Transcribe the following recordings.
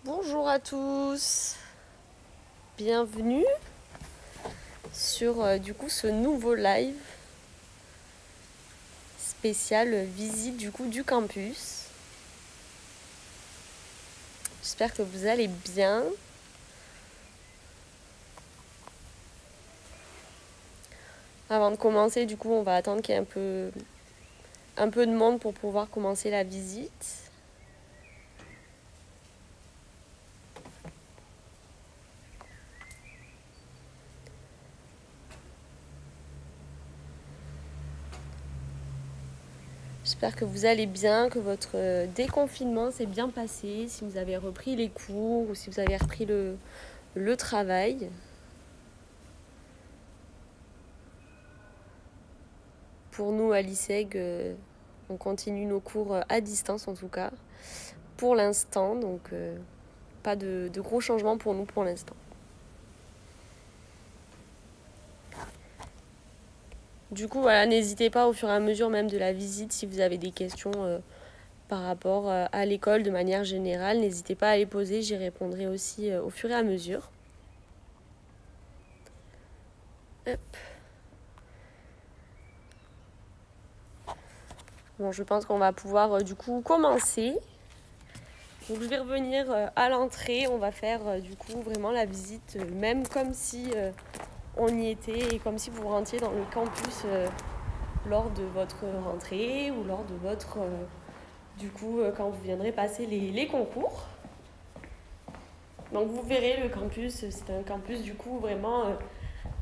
Bonjour à tous, bienvenue sur ce nouveau live spécial visite du campus. J'espère que vous allez bien. Avant de commencer, on va attendre qu'il y ait un peu de monde pour pouvoir commencer la visite. J'espère que vous allez bien, que votre déconfinement s'est bien passé, si vous avez repris les cours ou si vous avez repris le travail. Pour nous à l'ISEG, on continue nos cours à distance en tout cas, pour l'instant, donc pas de gros changements pour nous pour l'instant. Du coup, voilà, n'hésitez pas au fur et à mesure même de la visite, si vous avez des questions par rapport à l'école de manière générale, n'hésitez pas à les poser, j'y répondrai aussi au fur et à mesure. Hop. Bon, je pense qu'on va pouvoir commencer. Donc je vais revenir à l'entrée, on va faire vraiment la visite, même comme si on y était et comme si vous rentriez dans le campus lors de votre rentrée ou lors de votre quand vous viendrez passer les concours. Donc vous verrez, le campus, c'est un campus vraiment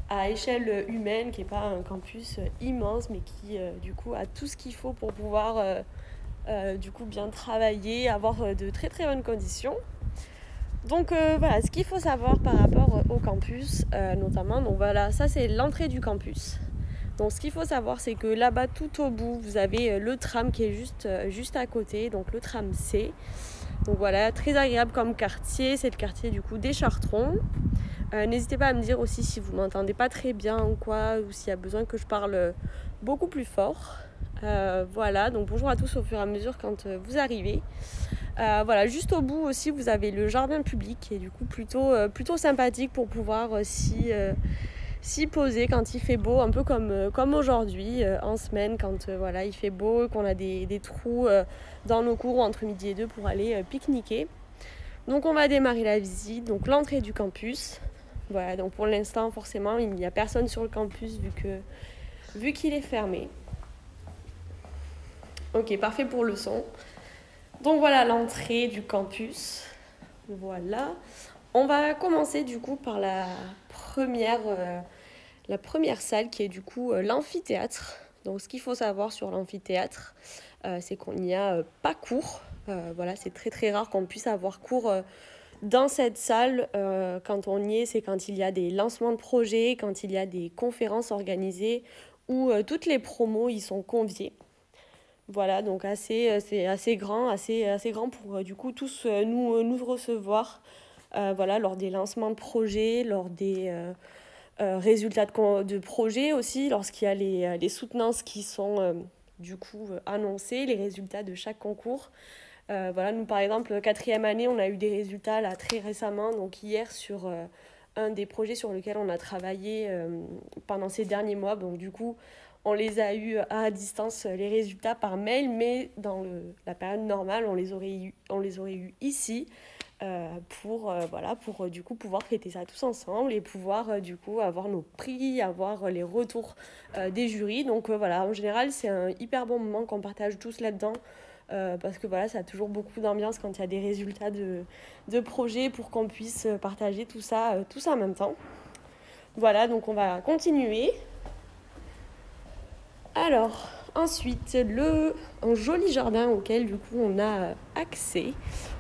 à échelle humaine, qui n'est pas un campus immense, mais qui a tout ce qu'il faut pour pouvoir bien travailler, avoir de très très bonnes conditions. Donc voilà, ce qu'il faut savoir par rapport au campus notamment, donc voilà, ça c'est l'entrée du campus. Donc ce qu'il faut savoir, c'est que là-bas tout au bout, vous avez le tram qui est juste à côté, donc le tram C. Donc voilà, très agréable comme quartier, c'est le quartier des Chartrons. N'hésitez pas à me dire aussi si vous m'entendez pas très bien ou quoi, ou s'il y a besoin que je parle beaucoup plus fort. Voilà, donc bonjour à tous au fur et à mesure quand vous arrivez. Voilà, juste au bout aussi, vous avez le jardin public qui est plutôt sympathique pour pouvoir s'y poser quand il fait beau, un peu comme aujourd'hui, en semaine, quand il fait beau et qu'on a des trous dans nos cours entre midi et 2 pour aller pique-niquer. Donc on va démarrer la visite, donc l'entrée du campus. Voilà, donc pour l'instant, forcément, il n'y a personne sur le campus vu qu'il est fermé. Ok, parfait pour le son. Donc voilà l'entrée du campus. Voilà. On va commencer par la première salle qui est l'amphithéâtre. Donc ce qu'il faut savoir sur l'amphithéâtre, c'est qu'on n'y a pas cours. Voilà, c'est très très rare qu'on puisse avoir cours dans cette salle. Quand on y est, c'est quand il y a des lancements de projets, quand il y a des conférences organisées où toutes les promos y sont conviées. Voilà, donc c'est assez grand pour tous nous recevoir lors des lancements de projets, lors des résultats de projets aussi, lorsqu'il y a les soutenances qui sont annoncées, les résultats de chaque concours. Nous par exemple, 4e année, on a eu des résultats là très récemment, donc hier sur un des projets sur lequel on a travaillé pendant ces derniers mois. Donc on les a eu à distance, les résultats par mail, mais dans la période normale, on les aurait eu ici pour pouvoir fêter ça tous ensemble et pouvoir avoir nos prix, avoir les retours des jurys. Donc en général, c'est un hyper bon moment qu'on partage tous là-dedans. Parce que ça a toujours beaucoup d'ambiance quand il y a des résultats de projets pour qu'on puisse partager tout ça en même temps. Voilà, donc on va continuer. Alors, ensuite, un joli jardin auquel on a accès,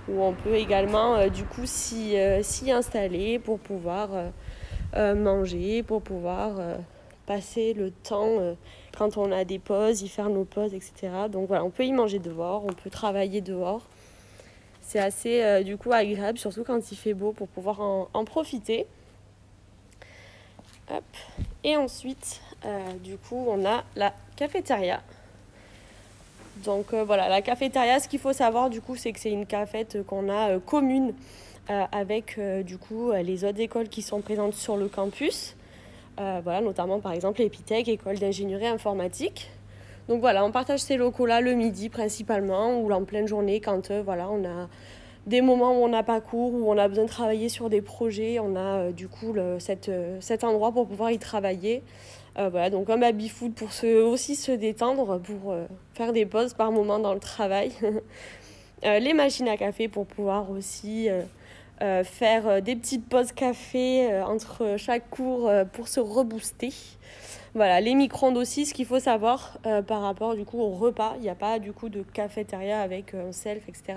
où on peut également s'y installer pour pouvoir manger, pour pouvoir passer le temps quand on a des pauses, y faire nos pauses, etc. Donc voilà, on peut y manger dehors, on peut travailler dehors. C'est assez agréable, surtout quand il fait beau, pour pouvoir en profiter. Hop. Et ensuite, on a la cafétéria. Donc la cafétéria, ce qu'il faut savoir c'est que c'est une cafette qu'on a commune avec du coup les autres écoles qui sont présentes sur le campus. Voilà, notamment par exemple Epitech, école d'ingénierie informatique. Donc voilà, on partage ces locaux-là le midi principalement ou en pleine journée quand voilà, on a des moments où on n'a pas cours, où on a besoin de travailler sur des projets. On a du coup cet endroit pour pouvoir y travailler. Voilà, donc un baby-foot pour aussi se détendre, pour faire des pauses par moment dans le travail. Les machines à café pour pouvoir aussi faire des petites pauses café entre chaque cours pour se rebooster. Voilà, les micro-ondes aussi, ce qu'il faut savoir par rapport du coup au repas, il n'y a pas du coup de cafétéria avec un self, etc.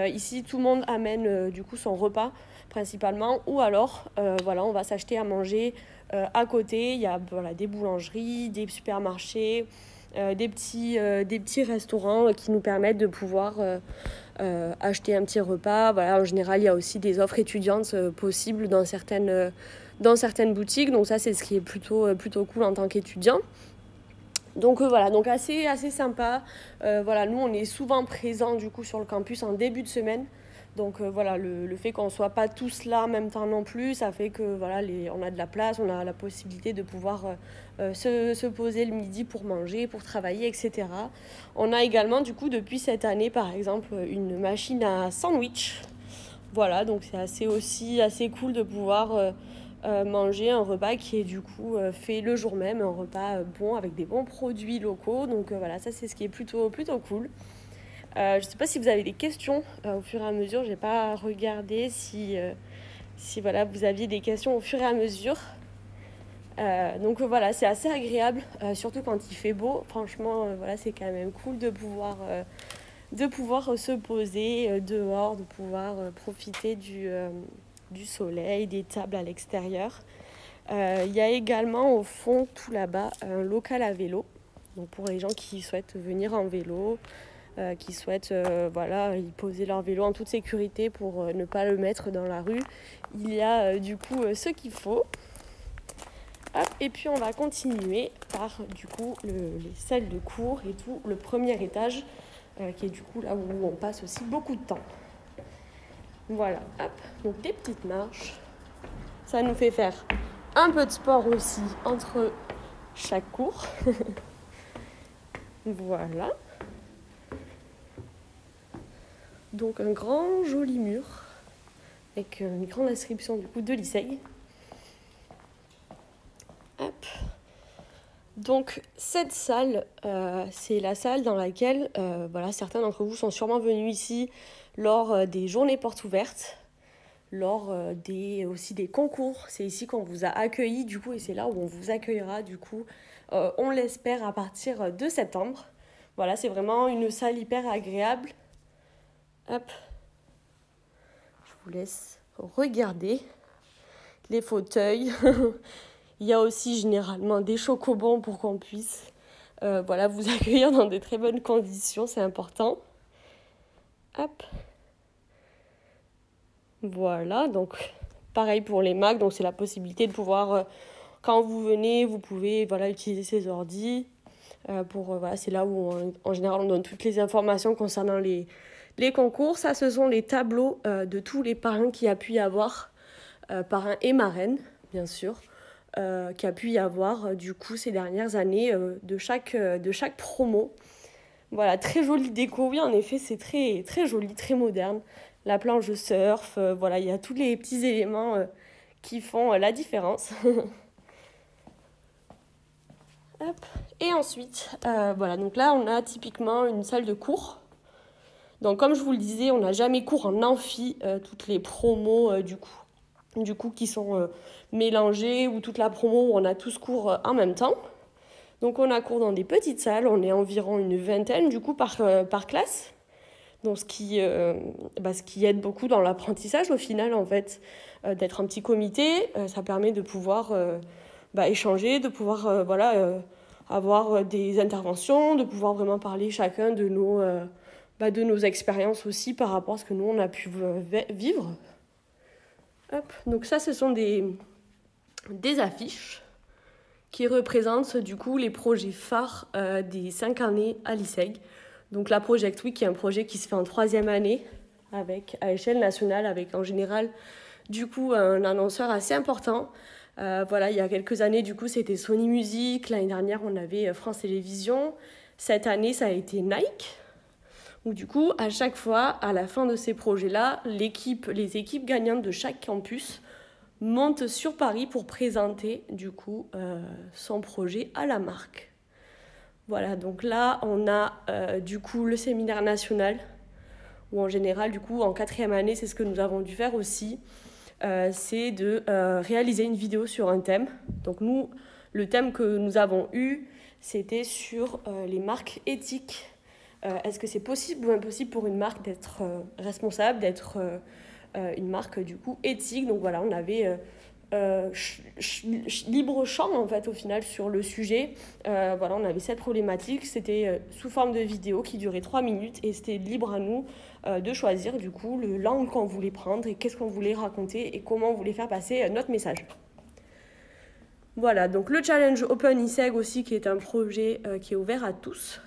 Ici, tout le monde amène du coup son repas principalement, ou alors voilà, on va s'acheter à manger à côté. Il y a voilà, des boulangeries, des supermarchés, des petits restaurants qui nous permettent de pouvoir acheter un petit repas. Voilà, en général, il y a aussi des offres étudiantes possibles dans certaines boutiques. Donc ça, c'est ce qui est plutôt cool en tant qu'étudiant. Donc voilà, donc assez sympa. Voilà, nous, on est souvent présents du coup sur le campus en début de semaine. Donc voilà, le fait qu'on ne soit pas tous là en même temps non plus, ça fait que voilà, on a de la place, on a la possibilité de pouvoir se poser le midi pour manger, pour travailler, etc. On a également du coup depuis cette année par exemple une machine à sandwich. Voilà, donc c'est assez cool de pouvoir manger un repas qui est du coup fait le jour même, un repas bon avec des bons produits locaux. Donc voilà, ça c'est ce qui est plutôt cool. Je ne sais pas si vous avez des questions au fur et à mesure. Je n'ai pas regardé si voilà, vous aviez des questions au fur et à mesure. Donc voilà, c'est assez agréable, surtout quand il fait beau. Franchement, voilà, c'est quand même cool de pouvoir se poser dehors, de pouvoir profiter du soleil, des tables à l'extérieur. Il y a également au fond, tout là-bas, un local à vélo. Donc pour les gens qui souhaitent venir en vélo, qui souhaitent voilà, y poser leur vélo en toute sécurité pour ne pas le mettre dans la rue. Il y a du coup ce qu'il faut. Hop, et puis on va continuer par du coup les salles de cours et tout, le premier étage qui est du coup là où on passe aussi beaucoup de temps. Voilà, hop, donc des petites marches. Ça nous fait faire un peu de sport aussi entre chaque cours. Voilà. Donc un grand joli mur avec une grande inscription du coup de l'ISEG. Hop. Donc cette salle, c'est la salle dans laquelle voilà, certains d'entre vous sont sûrement venus ici lors des journées portes ouvertes, lors aussi des concours. C'est ici qu'on vous a accueillis du coup et c'est là où on vous accueillera du coup, on l'espère à partir de septembre. Voilà, c'est vraiment une salle hyper agréable. Hop, je vous laisse regarder les fauteuils. Il y a aussi généralement des chocobons pour qu'on puisse voilà, vous accueillir dans de très bonnes conditions, c'est important. Hop. Voilà, donc pareil pour les Macs, donc c'est la possibilité de pouvoir, quand vous venez, vous pouvez voilà, utiliser ces ordis. Voilà, c'est là où en général on donne toutes les informations concernant les concours. Ça, ce sont les tableaux de tous les parrains qu'il y a pu y avoir, parrains et marraines, bien sûr. Qu'il y a pu y avoir du coup ces dernières années de chaque promo. Voilà, très jolie déco, oui en effet c'est très, très joli, très moderne. La planche de surf, voilà, il y a tous les petits éléments qui font la différence. Hop. Et ensuite, voilà, donc là on a typiquement une salle de cours. Donc comme je vous le disais, on n'a jamais cours en amphi, toutes les promos du coup qui sont mélangées, ou toute la promo où on a tous cours en même temps. Donc on a cours dans des petites salles, on est environ une vingtaine du coup par classe. Donc ce qui aide beaucoup dans l'apprentissage au final en fait, d'être un petit comité, ça permet de pouvoir échanger, de pouvoir avoir des interventions, de pouvoir vraiment parler chacun de nos expériences aussi par rapport à ce que nous on a pu vivre. Hop. Donc ça, ce sont des affiches qui représentent du coup les projets phares des 5 années à l'ISEG. Donc la Project Week, qui est un projet qui se fait en 3e année, à échelle nationale, avec en général du coup un annonceur assez important. Voilà, il y a quelques années, du coup, c'était Sony Music. L'année dernière, on avait France Télévisions. Cette année, ça a été Nike. Où du coup, à chaque fois, à la fin de ces projets-là, les équipes gagnantes de chaque campus montent sur Paris pour présenter du coup son projet à la marque. Voilà, donc là, on a du coup le séminaire national, où en général, du coup, en 4e année, c'est ce que nous avons dû faire aussi. C'est de réaliser une vidéo sur un thème. Donc nous, le thème que nous avons eu, c'était sur les marques éthiques. Est-ce que c'est possible ou impossible pour une marque d'être responsable, d'être une marque du coup éthique? Donc voilà, on avait libre champ en fait au final sur le sujet. Voilà, on avait cette problématique, c'était sous forme de vidéo qui durait 3 minutes et c'était libre à nous de choisir du coup le l'angle qu'on voulait prendre et qu'est-ce qu'on voulait raconter et comment on voulait faire passer notre message. Voilà, donc le challenge Open ISEG aussi qui est un projet qui est ouvert à tous.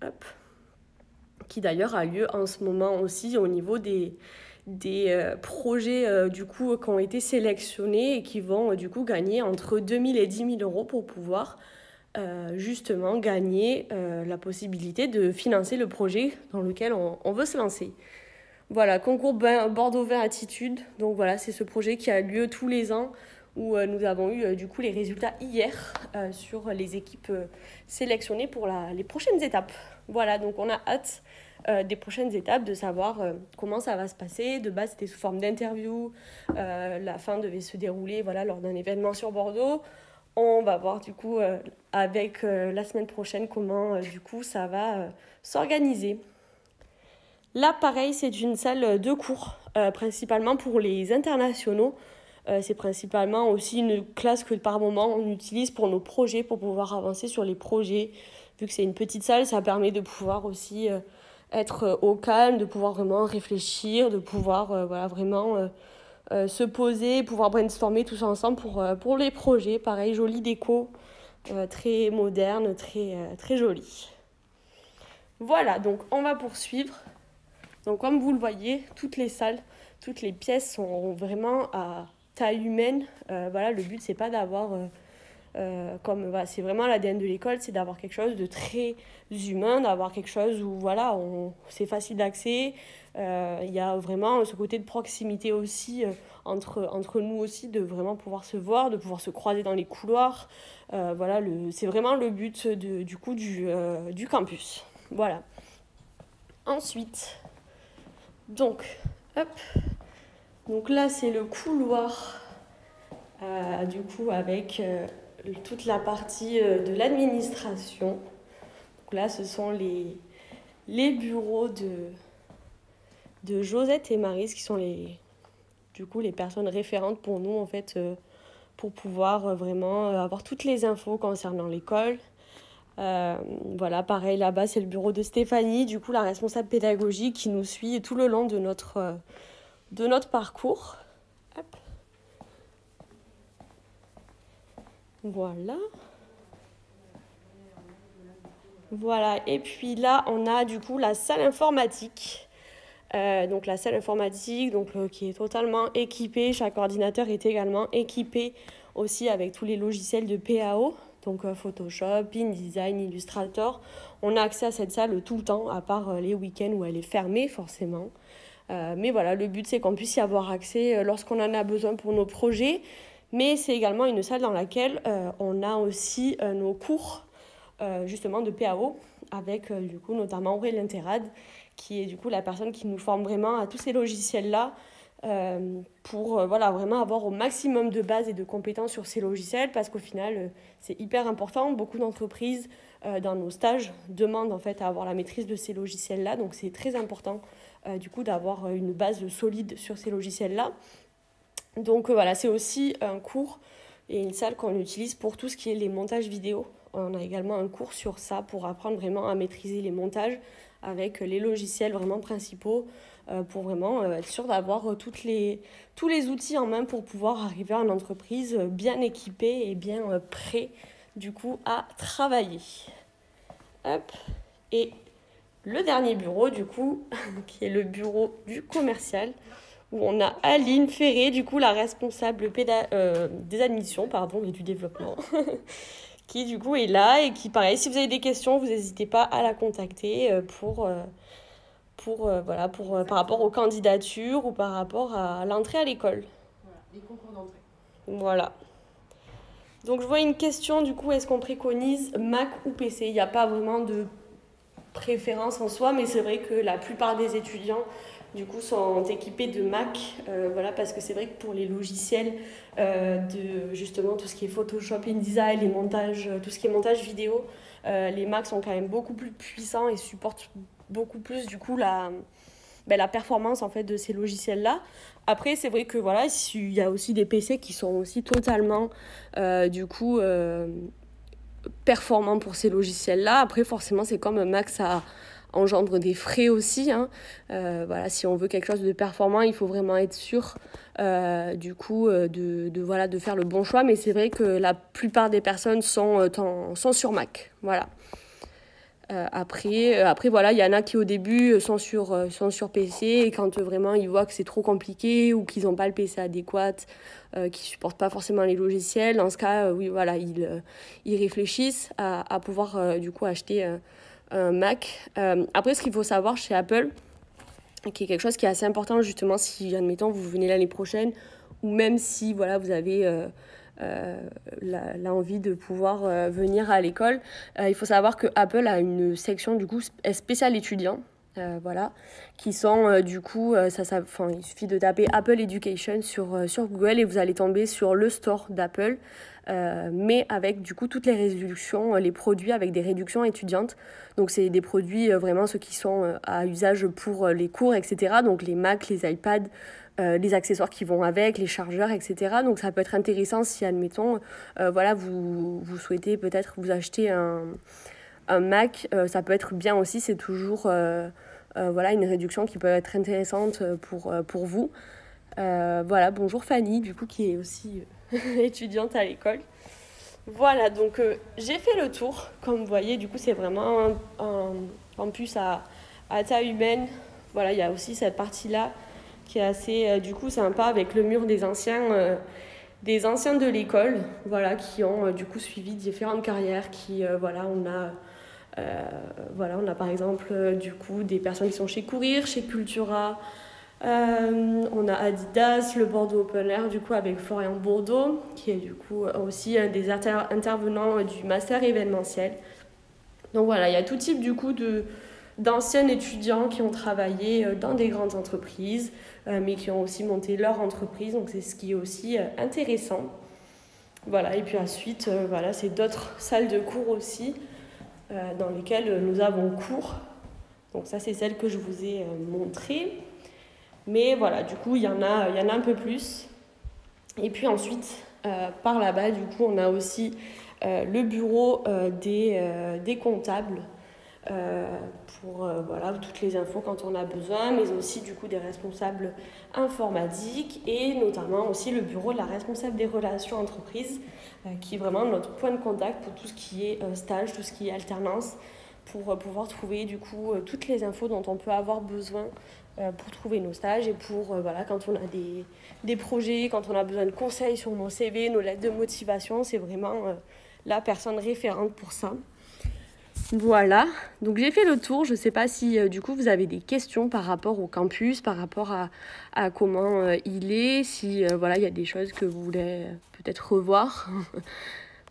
Hop. Qui d'ailleurs a lieu en ce moment aussi au niveau des projets du coup qui ont été sélectionnés et qui vont du coup gagner entre 2 000 et 10 000 euros pour pouvoir justement gagner la possibilité de financer le projet dans lequel on veut se lancer. Voilà, concours Bordeaux Vert Attitude. Donc voilà, c'est ce projet qui a lieu tous les ans où nous avons eu du coup les résultats hier sur les équipes sélectionnées pour les prochaines étapes. Voilà, donc on a hâte des prochaines étapes, de savoir comment ça va se passer. De base, c'était sous forme d'interview. La fin devait se dérouler voilà, lors d'un événement sur Bordeaux. On va voir du coup avec la semaine prochaine comment du coup ça va s'organiser. Là, pareil, c'est une salle de cours, principalement pour les internationaux. C'est principalement aussi une classe que par moment on utilise pour nos projets, pour pouvoir avancer sur les projets. Vu que c'est une petite salle, ça permet de pouvoir aussi être au calme, de pouvoir vraiment réfléchir, de pouvoir voilà, vraiment se poser, pouvoir brainstormer tous ensemble pour les projets. Pareil, jolie déco, très moderne, très jolie. Voilà, donc on va poursuivre. Donc comme vous le voyez, toutes les salles, toutes les pièces sont vraiment à taille humaine. Voilà, le but c'est pas d'avoir voilà, c'est vraiment l'ADN de l'école, c'est d'avoir quelque chose de très humain, d'avoir quelque chose où voilà, c'est facile d'accès. Il y a vraiment ce côté de proximité aussi entre nous aussi, de vraiment pouvoir se voir, de pouvoir se croiser dans les couloirs. Voilà, c'est vraiment le but du coup du campus. Voilà. Ensuite, donc, hop. Donc là, c'est le couloir, du coup, avec toute la partie de l'administration. Donc là, ce sont les bureaux de Josette et Maryse, qui sont du coup, les personnes référentes pour nous, en fait, pour pouvoir vraiment avoir toutes les infos concernant l'école. Voilà, pareil, là-bas, c'est le bureau de Stéphanie, du coup, la responsable pédagogique qui nous suit tout le long de notre parcours. Hop. Voilà. Voilà, et puis là, on a du coup la salle informatique. Donc la salle informatique qui est totalement équipée. Chaque ordinateur est également équipé aussi avec tous les logiciels de PAO. Donc Photoshop, InDesign, Illustrator. On a accès à cette salle tout le temps, à part les week-ends où elle est fermée forcément. Mais voilà, le but c'est qu'on puisse y avoir accès lorsqu'on en a besoin pour nos projets. Mais c'est également une salle dans laquelle on a aussi nos cours justement de PAO avec du coup notamment Aurélien Terrade qui est du coup la personne qui nous forme vraiment à tous ces logiciels-là pour voilà, vraiment avoir au maximum de bases et de compétences sur ces logiciels parce qu'au final c'est hyper important. Beaucoup d'entreprises dans nos stages demandent en fait à avoir la maîtrise de ces logiciels-là, donc c'est très important du coup d'avoir une base solide sur ces logiciels-là. Donc voilà, c'est aussi un cours et une salle qu'on utilise pour tout ce qui est les montages vidéo. On a également un cours sur ça pour apprendre vraiment à maîtriser les montages avec les logiciels vraiment principaux pour vraiment être sûr d'avoir tous les outils en main pour pouvoir arriver en entreprise bien équipé et bien prêt du coup à travailler. Hop. Et le dernier bureau, du coup, qui est le bureau du commercial, où on a Aline Ferré, du coup, la responsable des admissions, pardon, et du développement, qui, du coup, est là et qui, pareil, si vous avez des questions, vous n'hésitez pas à la contacter par rapport aux candidatures ou par rapport à l'entrée à l'école. Voilà, les concours d'entrée. Voilà. Donc je vois une question, du coup, est-ce qu'on préconise Mac ou PC? Il n'y a pas vraiment de préférence en soi, mais c'est vrai que la plupart des étudiants, du coup, sont équipés de Mac, voilà, parce que c'est vrai que pour les logiciels de justement tout ce qui est Photoshop, InDesign, les montages, tout ce qui est montage vidéo, les Macs sont quand même beaucoup plus puissants et supportent beaucoup plus, du coup, la performance en fait de ces logiciels là. Après c'est vrai que voilà, il y a aussi des PC qui sont aussi totalement performants pour ces logiciels là. Après forcément c'est comme Mac, ça engendre des frais aussi, hein. Voilà, si on veut quelque chose de performant, il faut vraiment être sûr de faire le bon choix, mais c'est vrai que la plupart des personnes sont sur Mac, voilà. Après, voilà, il y en a qui au début sont sur PC et quand vraiment ils voient que c'est trop compliqué ou qu'ils n'ont pas le PC adéquat, qui ne supportent pas forcément les logiciels, dans ce cas, oui, voilà, ils réfléchissent à pouvoir du coup acheter un Mac. Après, ce qu'il faut savoir chez Apple, qui est quelque chose qui est assez important justement si, admettons, vous venez l'année prochaine ou même si voilà, vous avez l'envie de pouvoir venir à l'école. Il faut savoir que Apple a une section du coup spéciale étudiants, voilà, qui sont il suffit de taper Apple Education sur Google et vous allez tomber sur le store d'Apple, mais avec du coup toutes les réductions, les produits avec des réductions étudiantes. Donc c'est des produits vraiment ceux qui sont à usage pour les cours, etc. Donc les Mac, les iPads, les accessoires qui vont avec, les chargeurs, etc. Donc ça peut être intéressant si, admettons, voilà, vous souhaitez peut-être vous acheter un Mac. Ça peut être bien aussi, c'est toujours voilà, une réduction qui peut être intéressante pour vous. Voilà, bonjour Fanny, du coup, qui est aussi étudiante à l'école. Voilà, donc j'ai fait le tour. Comme vous voyez, du coup, c'est vraiment un campus à taille humaine. Voilà, il y a aussi cette partie-là qui est assez du coup sympa avec le mur des anciens de l'école, voilà, qui ont du coup suivi différentes carrières, on a par exemple du coup des personnes qui sont chez Courir, chez Cultura, on a Adidas, le Bordeaux Open Air du coup avec Florian Bourdeau, qui est du coup aussi un des intervenants du master événementiel. Donc voilà, il y a tout type du coup d'anciens étudiants qui ont travaillé dans des grandes entreprises, mais qui ont aussi monté leur entreprise, donc c'est ce qui est aussi intéressant. Voilà, et puis ensuite, voilà, c'est d'autres salles de cours aussi, dans lesquelles nous avons cours. Donc ça, c'est celle que je vous ai montrée. Mais voilà, du coup, il y en a un peu plus. Et puis ensuite, par là-bas, du coup, on a aussi le bureau des comptables, pour voilà, toutes les infos quand on a besoin, mais aussi du coup des responsables informatiques et notamment aussi le bureau de la responsable des relations entreprises, qui est vraiment notre point de contact pour tout ce qui est stage, tout ce qui est alternance, pour pouvoir trouver du coup toutes les infos dont on peut avoir besoin pour trouver nos stages et pour voilà, quand on a des projets, quand on a besoin de conseils sur nos CV, nos lettres de motivation, c'est vraiment la personne référente pour ça. Voilà, donc j'ai fait le tour. Je ne sais pas si du coup vous avez des questions par rapport au campus, par rapport à comment il est, si voilà, il y a des choses que vous voulez peut-être revoir.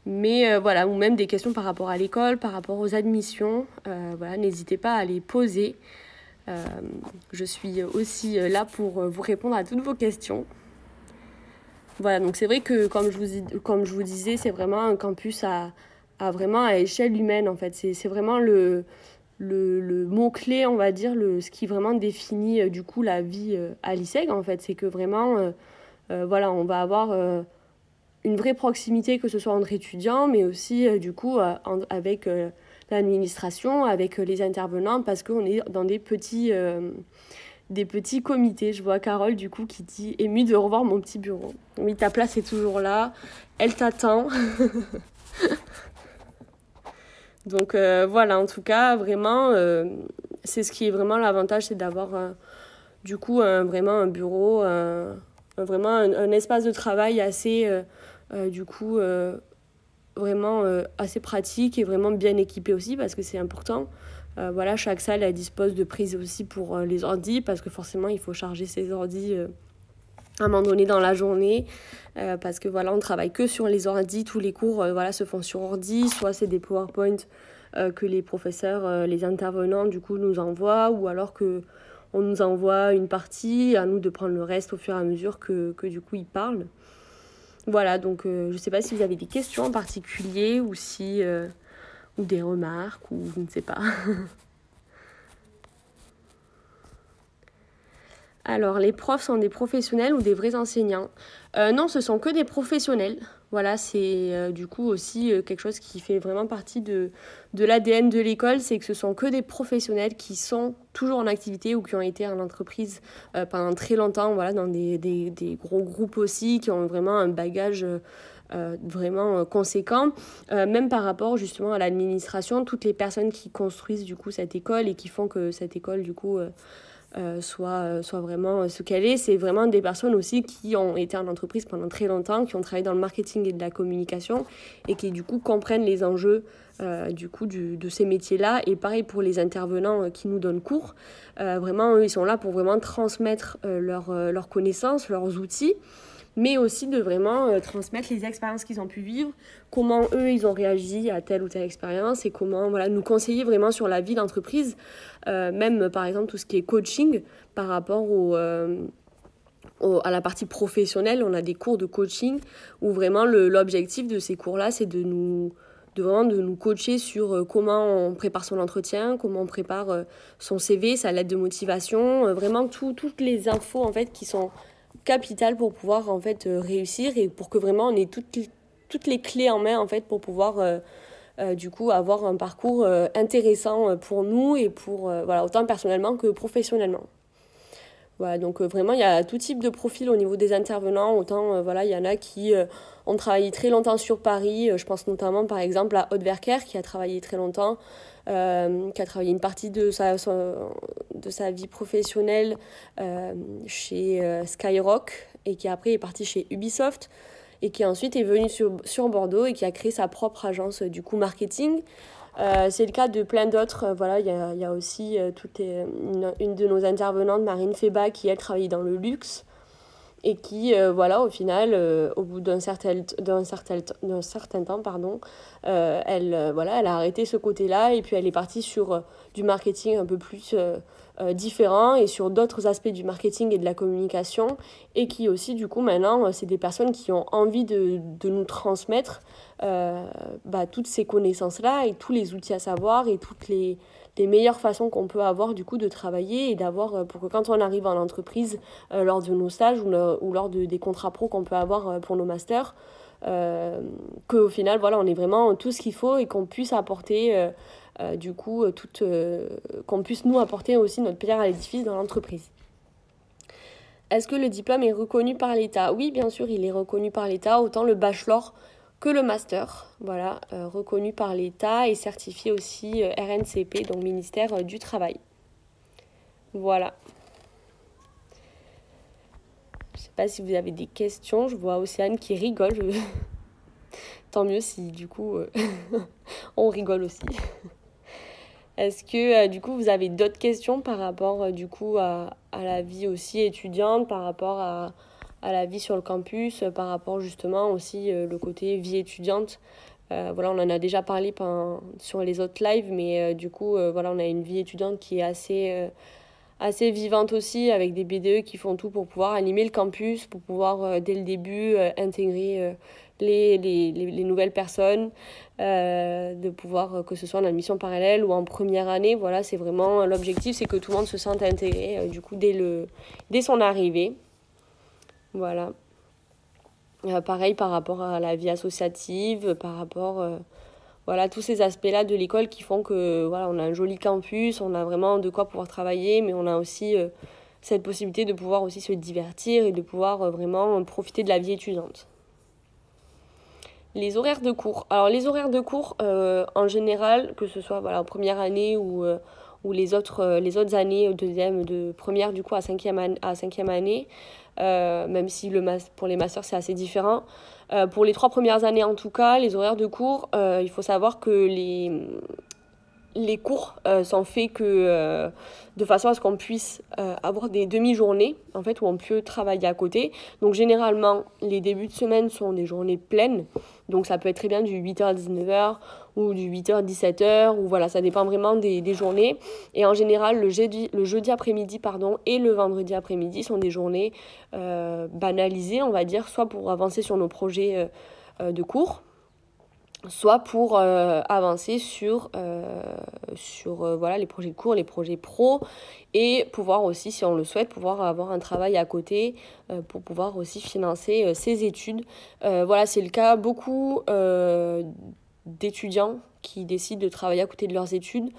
Mais voilà, ou même des questions par rapport à l'école, par rapport aux admissions. Voilà, n'hésitez pas à les poser. Je suis aussi là pour vous répondre à toutes vos questions. Voilà, donc c'est vrai que comme je vous disais, c'est vraiment un campus vraiment à échelle humaine en fait. C'est vraiment le mot-clé, on va dire, ce qui vraiment définit du coup la vie à l'ISEG en fait. C'est que vraiment, voilà, on va avoir une vraie proximité, que ce soit entre étudiants, mais aussi du coup avec l'administration, avec les intervenants, parce qu'on est dans des petits comités. Je vois Carole du coup qui dit « émue de revoir mon petit bureau ». Oui, ta place est toujours là, elle t'attend. Donc voilà, en tout cas, vraiment, c'est ce qui est vraiment l'avantage, c'est d'avoir du coup vraiment un bureau, vraiment un espace de travail assez, du coup, vraiment assez pratique et vraiment bien équipé aussi parce que c'est important. Voilà, chaque salle elle dispose de prises aussi pour les ordis parce que forcément il faut charger ses ordis à un moment donné dans la journée parce que voilà, on travaille que sur les ordis, tous les cours voilà, se font sur ordi, soit c'est des PowerPoint que les professeurs, les intervenants du coup nous envoient, ou alors que on nous envoie une partie, à nous de prendre le reste au fur et à mesure que du coup ils parlent. Voilà, donc je ne sais pas si vous avez des questions en particulier ou si ou des remarques ou je ne sais pas. Alors, les profs sont des professionnels ou des vrais enseignants? Non, ce sont que des professionnels. Voilà, c'est du coup aussi quelque chose qui fait vraiment partie de l'ADN de l'école, c'est que ce sont que des professionnels qui sont toujours en activité ou qui ont été en entreprise pendant très longtemps, voilà, dans des gros groupes aussi, qui ont vraiment un bagage vraiment conséquent, même par rapport justement à l'administration, toutes les personnes qui construisent du coup cette école et qui font que cette école du coup soit vraiment ce qu'elle est. C'est vraiment des personnes aussi qui ont été en entreprise pendant très longtemps, qui ont travaillé dans le marketing et de la communication et qui du coup comprennent les enjeux du coup de ces métiers-là. Et pareil pour les intervenants qui nous donnent cours. Vraiment, eux, ils sont là pour vraiment transmettre leurs connaissances, leurs outils, mais aussi de vraiment transmettre les expériences qu'ils ont pu vivre, comment eux, ils ont réagi à telle ou telle expérience et comment voilà, nous conseiller vraiment sur la vie d'entreprise, même par exemple tout ce qui est coaching par rapport à la partie professionnelle. On a des cours de coaching où vraiment l'objectif de ces cours-là, c'est de nous coacher sur comment on prépare son entretien, comment on prépare son CV, sa lettre de motivation, vraiment toutes les infos en fait qui sont capitales pour pouvoir en fait réussir et pour que vraiment on ait toutes les clés en main en fait pour pouvoir du coup avoir un parcours intéressant pour nous et pour voilà, autant personnellement que professionnellement. Voilà, donc vraiment, il y a tout type de profil au niveau des intervenants. Autant, voilà, il y en a qui ont travaillé très longtemps sur Paris. Je pense notamment, par exemple, à Aude Verker, qui a travaillé très longtemps, qui a travaillé une partie de sa vie professionnelle chez Skyrock, et qui après est parti chez Ubisoft, et qui ensuite est venu sur Bordeaux et qui a créé sa propre agence du coup marketing. C'est le cas de plein d'autres. Voilà, il y a aussi une de nos intervenantes, Marine Feba, qui elle travaillait dans le luxe et qui voilà, au final au bout d'un certain temps, pardon, voilà, elle a arrêté ce côté-là et puis elle est partie sur du marketing un peu plus différent et sur d'autres aspects du marketing et de la communication, et qui aussi du coup maintenant c'est des personnes qui ont envie de nous transmettre toutes ces connaissances-là et tous les outils à savoir et toutes les meilleures façons qu'on peut avoir du coup de travailler et d'avoir pour que quand on arrive en entreprise lors de nos stages ou lors des contrats pro qu'on peut avoir pour nos masters, qu'au final voilà, on ait vraiment tout ce qu'il faut et qu'on puisse apporter du coup qu'on puisse nous apporter aussi notre pierre à l'édifice dans l'entreprise. Est-ce que le diplôme est reconnu par l'État? Oui, bien sûr, il est reconnu par l'État, autant le bachelor que le master, voilà, reconnu par l'État et certifié aussi RNCP, donc ministère du Travail. Voilà. Je ne sais pas si vous avez des questions, je vois Océane qui rigole. Tant mieux si du coup on rigole aussi. Est-ce que du coup vous avez d'autres questions par rapport du coup à la vie aussi étudiante, par rapport à la vie sur le campus, par rapport justement aussi le côté vie étudiante? Voilà, on en a déjà parlé sur les autres lives, mais du coup voilà, on a une vie étudiante qui est assez vivante aussi, avec des BDE qui font tout pour pouvoir animer le campus, pour pouvoir dès le début intégrer les nouvelles personnes, de pouvoir que ce soit en admission parallèle ou en première année. Voilà, c'est vraiment l'objectif, c'est que tout le monde se sente intégré du coup dès son arrivée. Voilà. Pareil par rapport à la vie associative, par rapport voilà, tous ces aspects-là de l'école qui font que voilà, on a un joli campus, on a vraiment de quoi pouvoir travailler, mais on a aussi cette possibilité de pouvoir aussi se divertir et de pouvoir vraiment profiter de la vie étudiante. Les horaires de cours. Alors les horaires de cours, en général, que ce soit voilà, en première année ou ou les autres années, de première du coup à cinquième année, même si pour les masters c'est assez différent. Pour les 3 premières années en tout cas, les horaires de cours, il faut savoir que les cours sont faits de façon à ce qu'on puisse avoir des demi-journées en fait, où on peut travailler à côté. Donc généralement, les débuts de semaine sont des journées pleines. Donc ça peut être très bien du 8h à 19h ou du 8h à 17h. Ou voilà, ça dépend vraiment des journées. Et en général, le jeudi après-midi et le vendredi après-midi sont des journées banalisées, on va dire, soit pour avancer sur nos projets de cours, soit pour avancer sur voilà, les projets de cours, les projets pro, et pouvoir aussi, si on le souhaite, pouvoir avoir un travail à côté pour pouvoir aussi financer ses études. Voilà, c'est le cas beaucoup d'étudiants qui décident de travailler à côté de leurs études.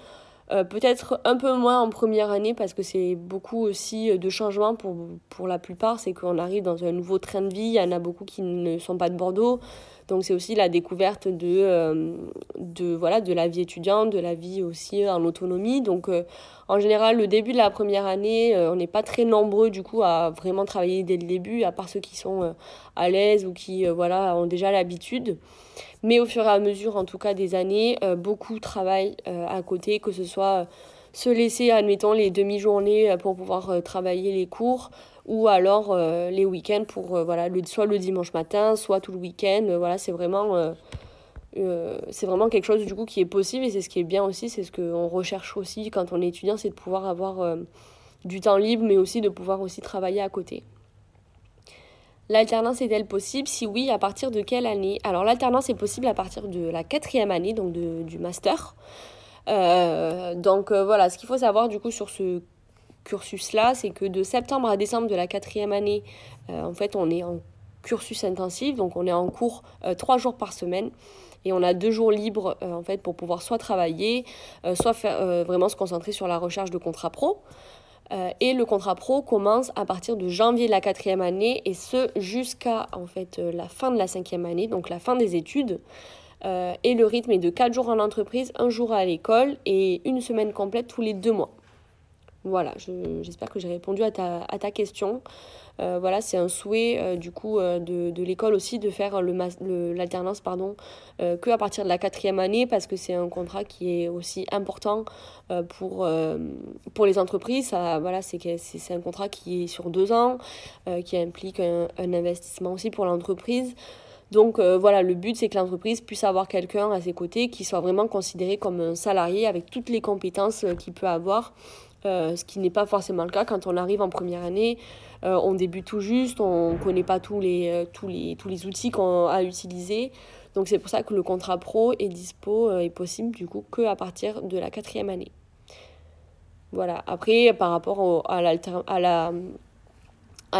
Peut-être un peu moins en première année parce que c'est beaucoup aussi de changements pour la plupart. C'est qu'on arrive dans un nouveau train de vie. Il y en a beaucoup qui ne sont pas de Bordeaux. Donc c'est aussi la découverte de la vie étudiante, de la vie aussi en autonomie. Donc en général, le début de la première année, on n'est pas très nombreux du coup à vraiment travailler dès le début, à part ceux qui sont à l'aise ou qui ont déjà l'habitude. Mais au fur et à mesure, en tout cas, des années, beaucoup travaillent à côté, que ce soit se laisser, admettons, les demi-journées pour pouvoir travailler les cours, ou alors les week-ends pour, soit le dimanche matin, soit tout le week-end. Voilà, c'est vraiment quelque chose du coup qui est possible, et c'est ce qui est bien aussi, c'est ce qu'on recherche aussi quand on est étudiant, c'est de pouvoir avoir du temps libre, mais aussi de pouvoir aussi travailler à côté. L'alternance est-elle possible? Si oui, à partir de quelle année? Alors l'alternance est possible à partir de la 4e année, donc du master. Voilà, ce qu'il faut savoir du coup sur ce cursus-là, c'est que de septembre à décembre de la 4e année, en fait on est en cursus intensif, donc on est en cours 3 jours par semaine. Et on a 2 jours libres en fait pour pouvoir soit travailler, soit faire, vraiment se concentrer sur la recherche de contrat pro. Et le contrat pro commence à partir de janvier de la 4e année, et ce jusqu'à en fait la fin de la 5e année, donc la fin des études. Et le rythme est de 4 jours en entreprise, 1 jour à l'école et 1 semaine complète tous les 2 mois. Voilà, j'espère que j'ai répondu à ta question. Voilà, c'est un souhait du coup de l'école aussi de faire l'alternance que à partir de la 4e année, parce que c'est un contrat qui est aussi important pour les entreprises. C'est un contrat qui est sur 2 ans, qui implique un investissement aussi pour l'entreprise. Donc le but c'est que l'entreprise puisse avoir quelqu'un à ses côtés qui soit vraiment considéré comme un salarié avec toutes les compétences qu'il peut avoir. Ce qui n'est pas forcément le cas quand on arrive en première année. On débute tout juste, on ne connaît pas tous les outils qu'on a à utiliser. Donc c'est pour ça que le contrat pro est possible du coup qu'à partir de la 4e année. Voilà, après par rapport à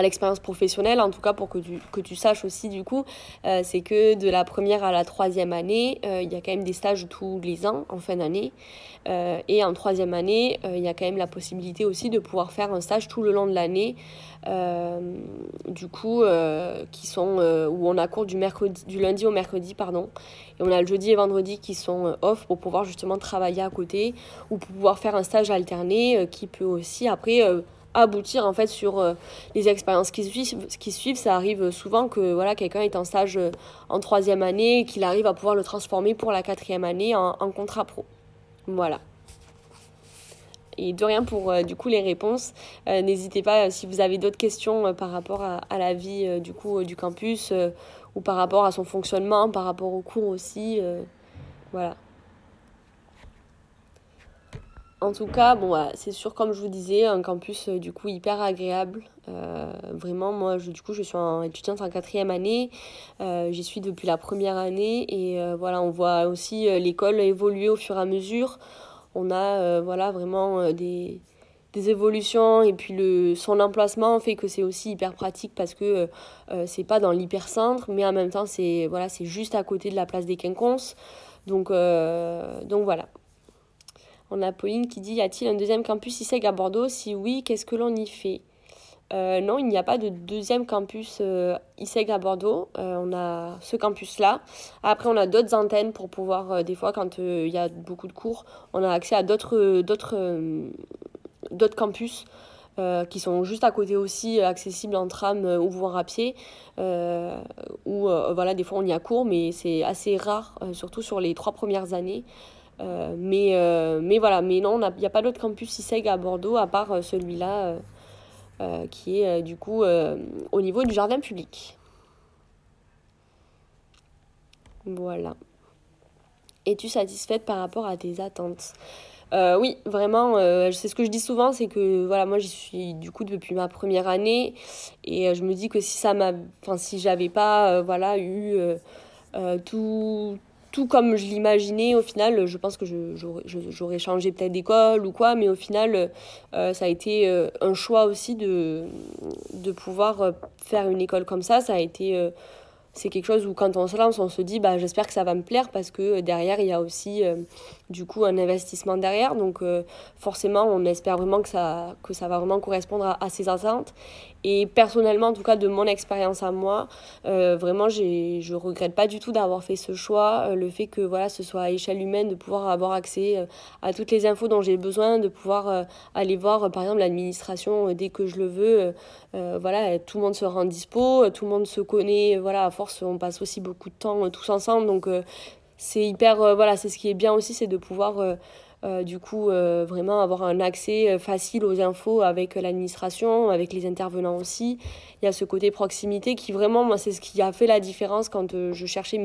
l'expérience professionnelle, en tout cas pour que tu saches aussi du coup, c'est que de la première à la 3e année, il y a quand même des stages tous les ans en fin d'année, et en 3e année, il y a quand même la possibilité aussi de pouvoir faire un stage tout le long de l'année, du coup qui sont où on a cours du lundi au mercredi, et on a le jeudi et vendredi qui sont off pour pouvoir justement travailler à côté, ou pour pouvoir faire un stage alterné qui peut aussi après aboutir en fait sur les expériences qui suivent. Ça arrive souvent que quelqu'un est en stage en 3e année et qu'il arrive à pouvoir le transformer pour la 4e année en contrat pro. Voilà. Et de rien pour du coup les réponses. N'hésitez pas si vous avez d'autres questions par rapport à la vie du campus, ou par rapport à son fonctionnement, par rapport aux cours aussi. Voilà. En tout cas, c'est sûr, comme je vous disais, un campus du coup hyper agréable. Vraiment, moi, je suis étudiante en 4e année. J'y suis depuis la première année, et on voit aussi l'école évoluer au fur et à mesure. On a vraiment des évolutions, et puis son emplacement fait que c'est aussi hyper pratique parce que c'est pas dans l'hypercentre, mais en même temps c'est juste à côté de la place des Quinconces. Donc voilà. On a Pauline qui dit: y a-t-il un deuxième campus ISEG à Bordeaux? Si oui, qu'est-ce que l'on y fait? Non, il n'y a pas de deuxième campus ISEG à Bordeaux. On a ce campus-là. Après, on a d'autres antennes pour pouvoir, des fois, quand il y a beaucoup de cours, on a accès à d'autres campus qui sont juste à côté aussi, accessibles en tram ou voire à pied. Où, voilà, des fois, on y a cours, mais c'est assez rare, surtout sur les 3 premières années. Mais voilà, mais non, il n'y a pas d'autre campus ISEG à Bordeaux à part celui-là. Qui est du coup au niveau du jardin public. Voilà. Es-tu satisfaite par rapport à tes attentes? Oui, vraiment, c'est ce que je dis souvent, c'est que voilà, moi j'y suis du coup depuis ma première année et je me dis que si j'avais pas voilà eu tout comme je l'imaginais, au final, je pense que j'aurais changé peut-être d'école ou quoi, mais au final, ça a été un choix aussi de pouvoir faire une école comme ça. Ça a été c'est quelque chose où quand on se lance, on se dit bah, j'espère que ça va me plaire parce que derrière, il y a aussi du coup un investissement derrière. Donc forcément, on espère vraiment que ça va vraiment correspondre à ses attentes. Et personnellement, en tout cas de mon expérience à moi, vraiment, je regrette pas du tout d'avoir fait ce choix. Le fait que voilà, ce soit à échelle humaine, de pouvoir avoir accès à toutes les infos dont j'ai besoin, de pouvoir aller voir par exemple l'administration dès que je le veux. Voilà, tout le monde se rend dispo, tout le monde se connaît. Voilà, à force, on passe aussi beaucoup de temps tous ensemble. Donc c'est hyper, voilà, c'est ce qui est bien aussi, c'est de pouvoir du coup vraiment avoir un accès facile aux infos avec l'administration, avec les intervenants aussi. Il y a ce côté proximité qui vraiment, moi, c'est ce qui a fait la différence quand je cherchais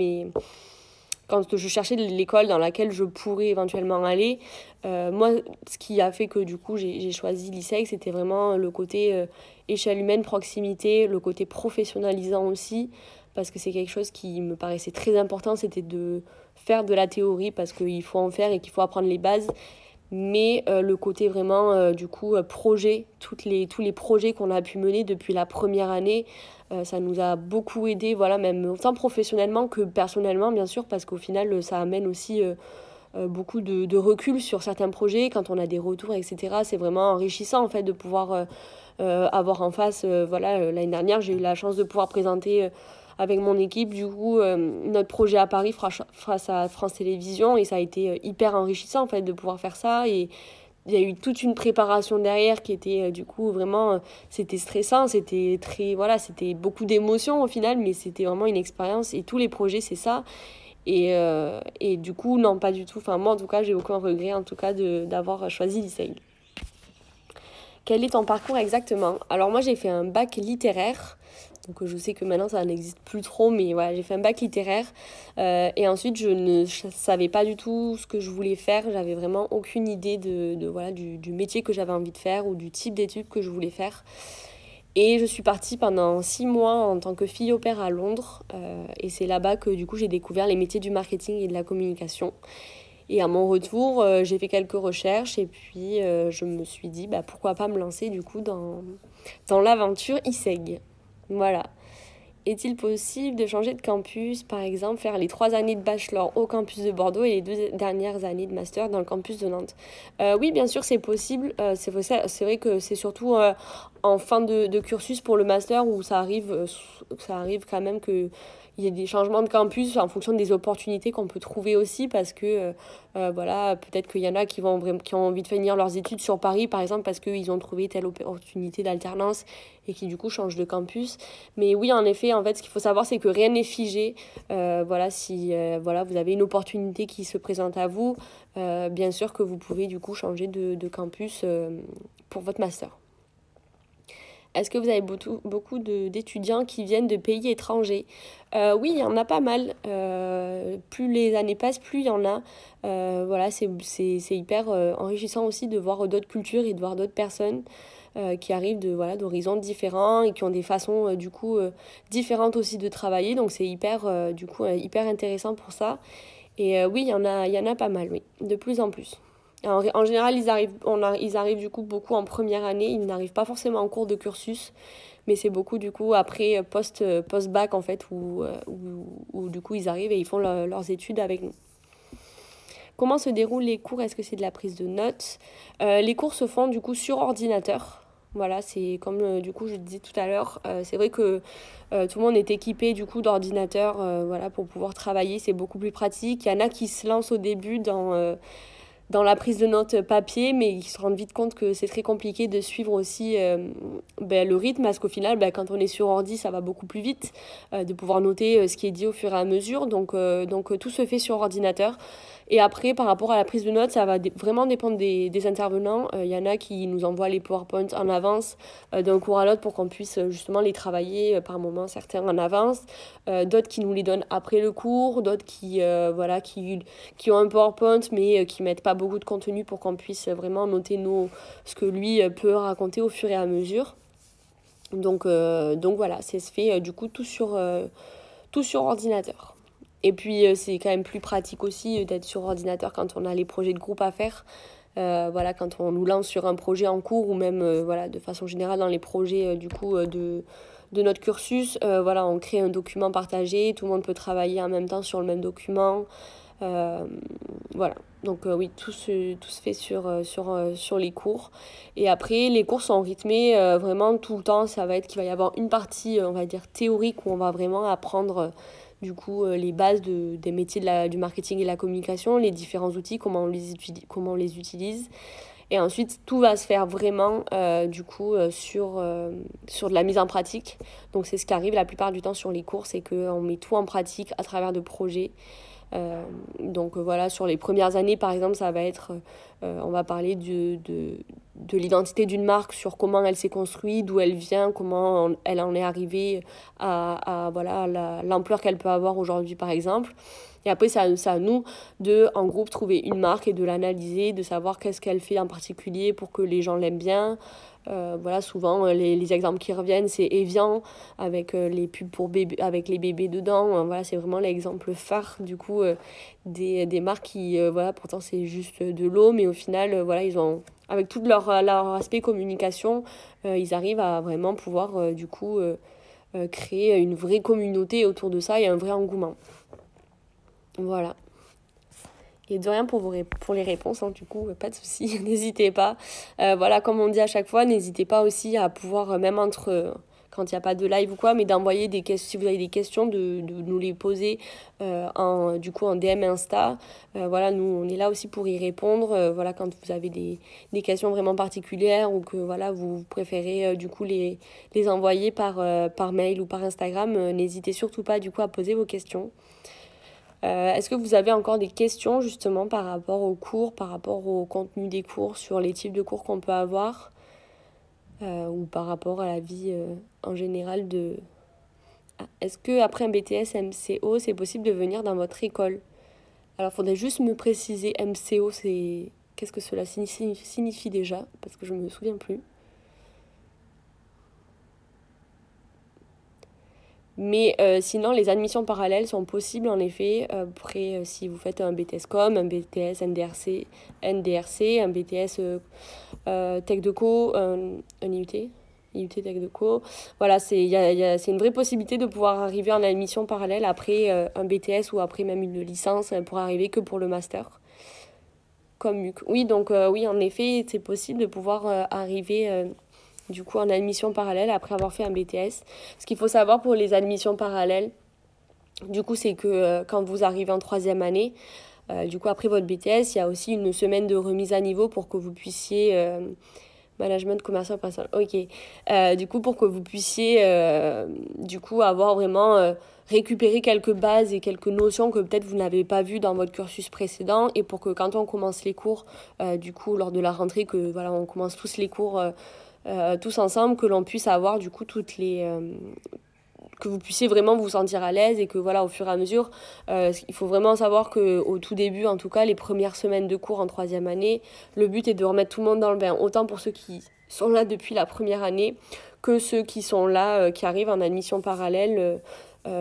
l'école dans laquelle je pourrais éventuellement aller. Moi, ce qui a fait que du coup j'ai choisi l'ISEG, c'était vraiment le côté échelle humaine, proximité, le côté professionnalisant aussi, parce que c'est quelque chose qui me paraissait très important, c'était de faire de la théorie, parce qu'il faut en faire et qu'il faut apprendre les bases. Mais le côté vraiment, du coup, projet, tous les projets qu'on a pu mener depuis la première année, ça nous a beaucoup aidé, voilà, même autant professionnellement que personnellement, bien sûr, parce qu'au final, ça amène aussi beaucoup de recul sur certains projets, quand on a des retours, etc. C'est vraiment enrichissant, en fait, de pouvoir avoir en face, voilà, l'année dernière, j'ai eu la chance de pouvoir présenter avec mon équipe, du coup, notre projet à Paris face à France Télévisions, et ça a été hyper enrichissant, en fait, de pouvoir faire ça. Et il y a eu toute une préparation derrière qui était du coup vraiment c'était stressant, c'était très voilà, c'était beaucoup d'émotions au final, mais c'était vraiment une expérience, et tous les projets c'est ça. Et du coup non, pas du tout, enfin moi en tout cas j'ai aucun regret en tout cas d'avoir choisi l'ISEG. Quel est ton parcours exactement? Alors moi j'ai fait un bac littéraire. Donc je sais que maintenant ça n'existe plus trop, mais voilà, j'ai fait un bac littéraire. Et ensuite je ne savais pas du tout ce que je voulais faire. J'avais vraiment aucune idée voilà, du métier que j'avais envie de faire ou du type d'études que je voulais faire. Et je suis partie pendant 6 mois en tant que fille au pair à Londres. Et c'est là-bas que du coup j'ai découvert les métiers du marketing et de la communication. Et à mon retour, j'ai fait quelques recherches et puis je me suis dit bah, pourquoi pas me lancer du coup dans l'aventure ISEG. Voilà. Est-il possible de changer de campus, par exemple faire les 3 années de bachelor au campus de Bordeaux et les 2 dernières années de master dans le campus de Nantes? Oui, bien sûr, c'est possible. C'est vrai que c'est surtout en fin de cursus pour le master où ça arrive quand même que il y a des changements de campus en fonction des opportunités qu'on peut trouver aussi, parce que voilà, peut-être qu'il y en a qui ont envie de finir leurs études sur Paris par exemple parce qu'ils ont trouvé telle opportunité d'alternance et qui du coup changent de campus. Mais oui, en effet, en fait ce qu'il faut savoir c'est que rien n'est figé. Voilà, si voilà, vous avez une opportunité qui se présente à vous, bien sûr que vous pouvez du coup changer de campus pour votre master. Est-ce que vous avez beaucoup d'étudiants qui viennent de pays étrangers? Oui, il y en a pas mal. Plus les années passent, plus il y en a. Voilà, c'est hyper enrichissant aussi de voir d'autres cultures et de voir d'autres personnes qui arrivent d'horizons différents et qui ont des façons du coup différentes aussi de travailler. Donc c'est hyper, du coup, hyper intéressant pour ça. Et oui, il y en a pas mal, oui, de plus en plus. En général, ils arrivent du coup beaucoup en première année, ils n'arrivent pas forcément en cours de cursus, mais c'est beaucoup du coup après post-bac en fait, où du coup ils arrivent et ils font leurs études avec nous. Comment se déroulent les cours? Est-ce que c'est de la prise de notes? Les cours se font du coup sur ordinateur. Voilà, c'est comme du coup je disais tout à l'heure, c'est vrai que tout le monde est équipé du coup d'ordinateurs voilà, pour pouvoir travailler, c'est beaucoup plus pratique. Il y en a qui se lancent au début dans la prise de notes papier, mais ils se rendent vite compte que c'est très compliqué de suivre aussi le rythme, parce qu'au final, quand on est sur ordi, ça va beaucoup plus vite, de pouvoir noter ce qui est dit au fur et à mesure. Donc tout se fait sur ordinateur. Et après, par rapport à la prise de notes, ça va vraiment dépendre des intervenants. Il y en a qui nous envoient les PowerPoint en avance d'un cours à l'autre pour qu'on puisse justement les travailler par moments, certains en avance. D'autres qui nous les donnent après le cours, d'autres qui ont un PowerPoint mais qui mettent pas beaucoup de contenu pour qu'on puisse vraiment noter ce que lui peut raconter au fur et à mesure. Donc voilà, c'est se fait du coup tout sur ordinateur. Et puis c'est quand même plus pratique aussi d'être sur ordinateur quand on a les projets de groupe à faire. Voilà, quand on nous lance sur un projet en cours ou même voilà, de façon générale dans les projets de notre cursus, voilà, on crée un document partagé, tout le monde peut travailler en même temps sur le même document. Voilà, donc oui, tout se fait sur les cours. Et après, les cours sont rythmés vraiment tout le temps. Ça va être qu'il va y avoir une partie, on va dire, théorique où on va vraiment apprendre du coup les bases des métiers du marketing et de la communication, les différents outils, comment on les utilise. Et ensuite, tout va se faire vraiment sur de la mise en pratique. Donc c'est ce qui arrive la plupart du temps sur les cours, c'est qu'on met tout en pratique à travers de projets. Voilà, sur les premières années par exemple, ça va être on va parler de l'identité d'une marque, sur comment elle s'est construite, d'où elle vient, comment elle en est arrivée à l'ampleur qu'elle peut avoir aujourd'hui par exemple. Et après c'est à nous de en groupe trouver une marque et de l'analyser, de savoir qu'est-ce qu'elle fait en particulier pour que les gens l'aiment bien. Voilà, souvent les exemples qui reviennent, c'est Evian avec les pubs pour bébés, avec les bébés dedans. Voilà, c'est vraiment l'exemple phare du coup des marques qui voilà, pourtant c'est juste de l'eau, mais au final voilà, ils ont, avec tout leur aspect communication, ils arrivent à vraiment pouvoir créer une vraie communauté autour de ça et un vrai engouement. Voilà. Et de rien pour les réponses, hein, du coup, pas de souci, n'hésitez pas. Voilà, comme on dit à chaque fois, n'hésitez pas aussi à pouvoir, même quand il n'y a pas de live ou quoi, mais d'envoyer des questions, si vous avez des questions, de nous les poser en DM Insta. Voilà, nous, on est là aussi pour y répondre. Voilà, quand vous avez des questions vraiment particulières ou que voilà, vous préférez les envoyer par mail ou par Instagram, n'hésitez surtout pas du coup à poser vos questions. Est-ce que vous avez encore des questions justement par rapport aux cours, par rapport au contenu des cours, sur les types de cours qu'on peut avoir ou par rapport à la vie en général Est-ce qu'après un BTS MCO, c'est possible de venir dans votre école? Alors, il faudrait juste me préciser, MCO, qu'est-ce que cela signifie déjà? Parce que je ne me souviens plus. Mais sinon, les admissions parallèles sont possibles en effet. Après, si vous faites un BTS Com, un BTS NDRC, un BTS Tech Deco, un IUT Tech Deco. Voilà, c'est une vraie possibilité de pouvoir arriver en admission parallèle après un BTS ou après même une licence pour arriver que pour le master. Comme MUC. Oui, donc oui, en effet, c'est possible de pouvoir arriver du coup en admission parallèle après avoir fait un BTS. Ce qu'il faut savoir pour les admissions parallèles, du coup, c'est que quand vous arrivez en 3e année, du coup après votre BTS, il y a aussi une semaine de remise à niveau pour que vous puissiez management commercial opérationnel. Ok. Du coup, pour que vous puissiez du coup avoir vraiment récupéré quelques bases et quelques notions que peut-être vous n'avez pas vues dans votre cursus précédent, et pour que quand on commence les cours, du coup lors de la rentrée, que voilà, on commence tous les cours tous ensemble, que l'on puisse avoir du coup que vous puissiez vraiment vous sentir à l'aise, et que voilà, au fur et à mesure, il faut vraiment savoir qu'au tout début, en tout cas les premières semaines de cours en 3e année, le but est de remettre tout le monde dans le bain, autant pour ceux qui sont là depuis la première année que ceux qui sont là, qui arrivent en admission parallèle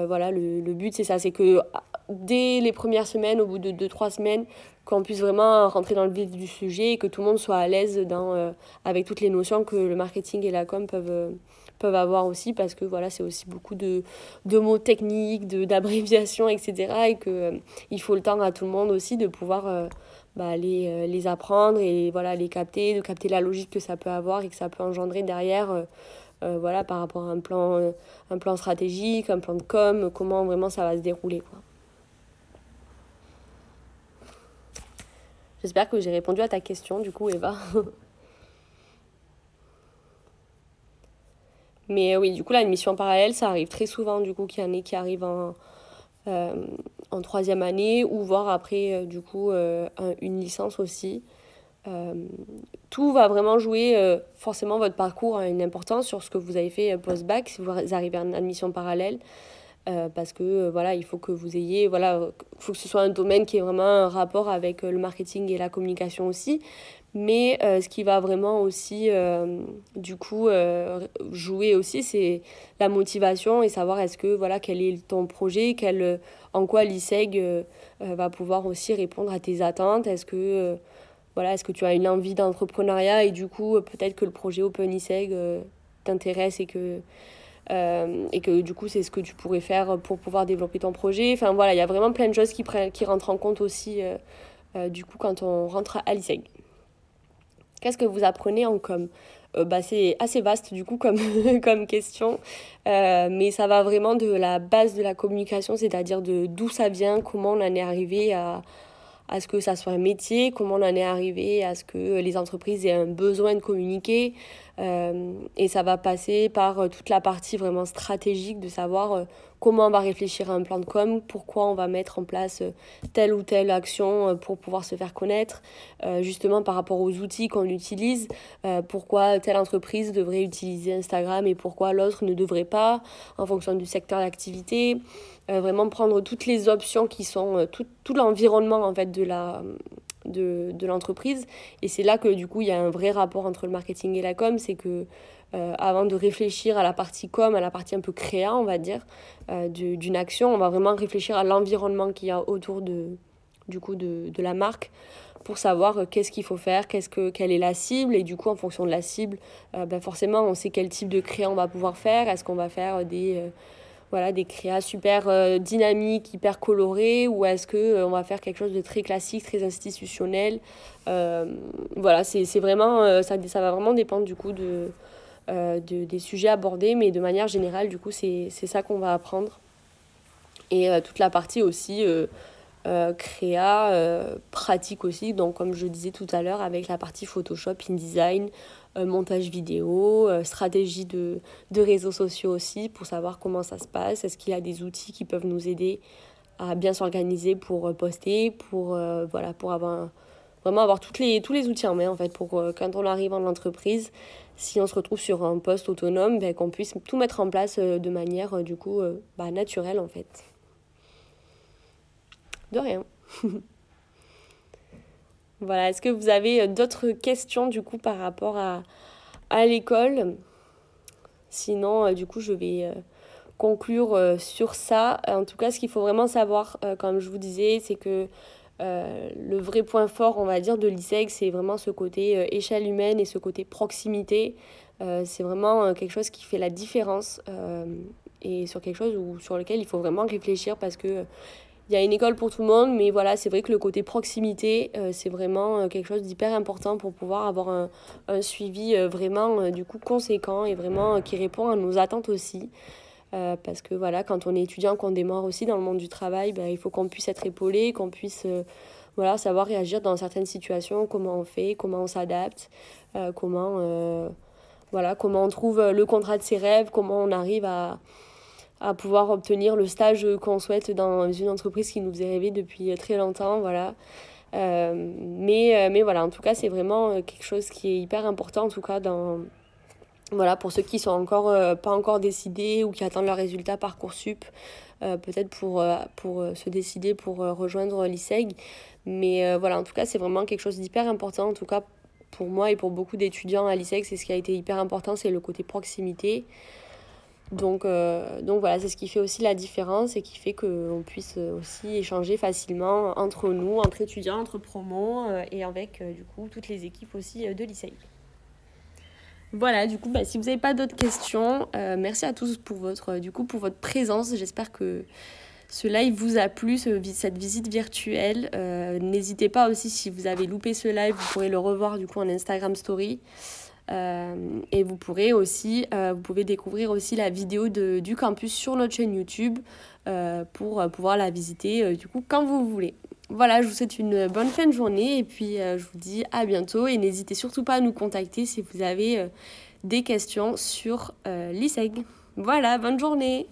Voilà, le but, c'est ça, c'est que dès les premières semaines, au bout de 2-3 semaines, qu'on puisse vraiment rentrer dans le vif du sujet et que tout le monde soit à l'aise avec toutes les notions que le marketing et la com peuvent avoir aussi, parce que voilà, c'est aussi beaucoup de mots techniques, d'abréviations, etc. Et que il faut le temps à tout le monde aussi de pouvoir les apprendre et voilà, les capter, de capter la logique que ça peut avoir et que ça peut engendrer derrière. Voilà, par rapport à un plan stratégique, un plan de com, comment vraiment ça va se dérouler, quoi. J'espère que j'ai répondu à ta question, du coup, Eva. Mais oui, du coup, la mission parallèle, ça arrive très souvent, du coup, qu'il y en ait qui arrivent en troisième année, ou voire après, une licence aussi. Euh, Tout va vraiment jouer, forcément, votre parcours a une importance sur ce que vous avez fait post-bac, si vous arrivez en admission parallèle. Parce que voilà, il faut que vous ayez, voilà, faut que ce soit un domaine qui ait vraiment un rapport avec le marketing et la communication aussi. Mais ce qui va vraiment aussi, jouer aussi, c'est la motivation et savoir est-ce que, voilà, quel est ton projet, en quoi l'ISEG va pouvoir aussi répondre à tes attentes. Voilà, est-ce que tu as une envie d'entrepreneuriat et du coup, peut-être que le projet Open ISEG t'intéresse et que du coup c'est ce que tu pourrais faire pour pouvoir développer ton projet. Enfin voilà, il y a vraiment plein de choses qui rentrent en compte aussi du coup quand on rentre à l'ISEG. Qu'est-ce que vous apprenez en com? C'est assez vaste du coup comme, comme question, mais ça va vraiment de la base de la communication, c'est-à-dire de d'où ça vient, comment on en est arrivé à ce que ça soit un métier, comment on en est arrivé à ce que les entreprises aient un besoin de communiquer. Et ça va passer par toute la partie vraiment stratégique de savoir comment on va réfléchir à un plan de com, pourquoi on va mettre en place telle ou telle action pour pouvoir se faire connaître, justement par rapport aux outils qu'on utilise, pourquoi telle entreprise devrait utiliser Instagram et pourquoi l'autre ne devrait pas, en fonction du secteur d'activité. Vraiment prendre toutes les options qui sont tout l'environnement en fait de l'entreprise. Et c'est là que du coup il y a un vrai rapport entre le marketing et la com, c'est que avant de réfléchir à la partie com, à la partie un peu créa on va dire d'une action, on va vraiment réfléchir à l'environnement qu'il y a autour de la marque pour savoir qu'est-ce qu'il faut faire, quelle est la cible, et du coup en fonction de la cible, forcément on sait quel type de créa on va pouvoir faire. Est-ce qu'on va faire des créas super dynamiques, hyper colorées, ou est-ce que on va faire quelque chose de très classique, très institutionnel. Voilà, c'est vraiment ça va vraiment dépendre du coup des sujets abordés, mais de manière générale du coup c'est ça qu'on va apprendre. Et toute la partie aussi créa, pratique aussi, donc comme je disais tout à l'heure avec la partie Photoshop, InDesign, montage vidéo, stratégie de réseaux sociaux aussi pour savoir comment ça se passe, est-ce qu'il y a des outils qui peuvent nous aider à bien s'organiser pour poster, pour vraiment avoir tous les outils en main en fait pour quand on arrive en entreprise, si on se retrouve sur un poste autonome, qu'on puisse tout mettre en place de manière naturelle en fait. De rien. Voilà, est-ce que vous avez d'autres questions du coup par rapport à l'école? Sinon, du coup, je vais conclure sur ça. En tout cas, ce qu'il faut vraiment savoir, comme je vous disais, c'est que le vrai point fort, on va dire, de l'ISEG, c'est vraiment ce côté échelle humaine et ce côté proximité. C'est vraiment quelque chose qui fait la différence et sur quelque chose sur lequel il faut vraiment réfléchir parce que il y a une école pour tout le monde, mais voilà, c'est vrai que le côté proximité, c'est vraiment quelque chose d'hyper important pour pouvoir avoir un suivi vraiment du coup conséquent et vraiment qui répond à nos attentes aussi. Parce que voilà, quand on est étudiant, qu'on démarre aussi dans le monde du travail, il faut qu'on puisse être épaulé, qu'on puisse savoir réagir dans certaines situations, comment on fait, comment on s'adapte, comment on trouve le contrat de ses rêves, comment on arrive à pouvoir obtenir le stage qu'on souhaite dans une entreprise qui nous faisait rêver depuis très longtemps, voilà. Mais voilà, en tout cas, c'est vraiment quelque chose qui est hyper important, en tout cas, pour ceux qui sont encore pas encore décidés ou qui attendent leurs résultats Parcoursup, peut-être pour se décider pour rejoindre l'ISEG. Mais voilà, en tout cas, c'est vraiment quelque chose d'hyper important, en tout cas, pour moi et pour beaucoup d'étudiants à l'ISEG, c'est ce qui a été hyper important, c'est le côté proximité. Donc voilà, c'est ce qui fait aussi la différence et qui fait qu'on puisse aussi échanger facilement entre nous, entre étudiants, entre promos et avec du coup toutes les équipes aussi de l'ISEG. Voilà, du coup, si vous n'avez pas d'autres questions, merci à tous pour votre présence. J'espère que ce live vous a plu, cette visite virtuelle. N'hésitez pas aussi, si vous avez loupé ce live, vous pourrez le revoir du coup en Instagram Story. Et vous pouvez découvrir aussi la vidéo du campus sur notre chaîne YouTube pour pouvoir la visiter du coup quand vous voulez. Voilà, je vous souhaite une bonne fin de journée et puis je vous dis à bientôt et n'hésitez surtout pas à nous contacter si vous avez des questions sur l'ISEG. Voilà, bonne journée!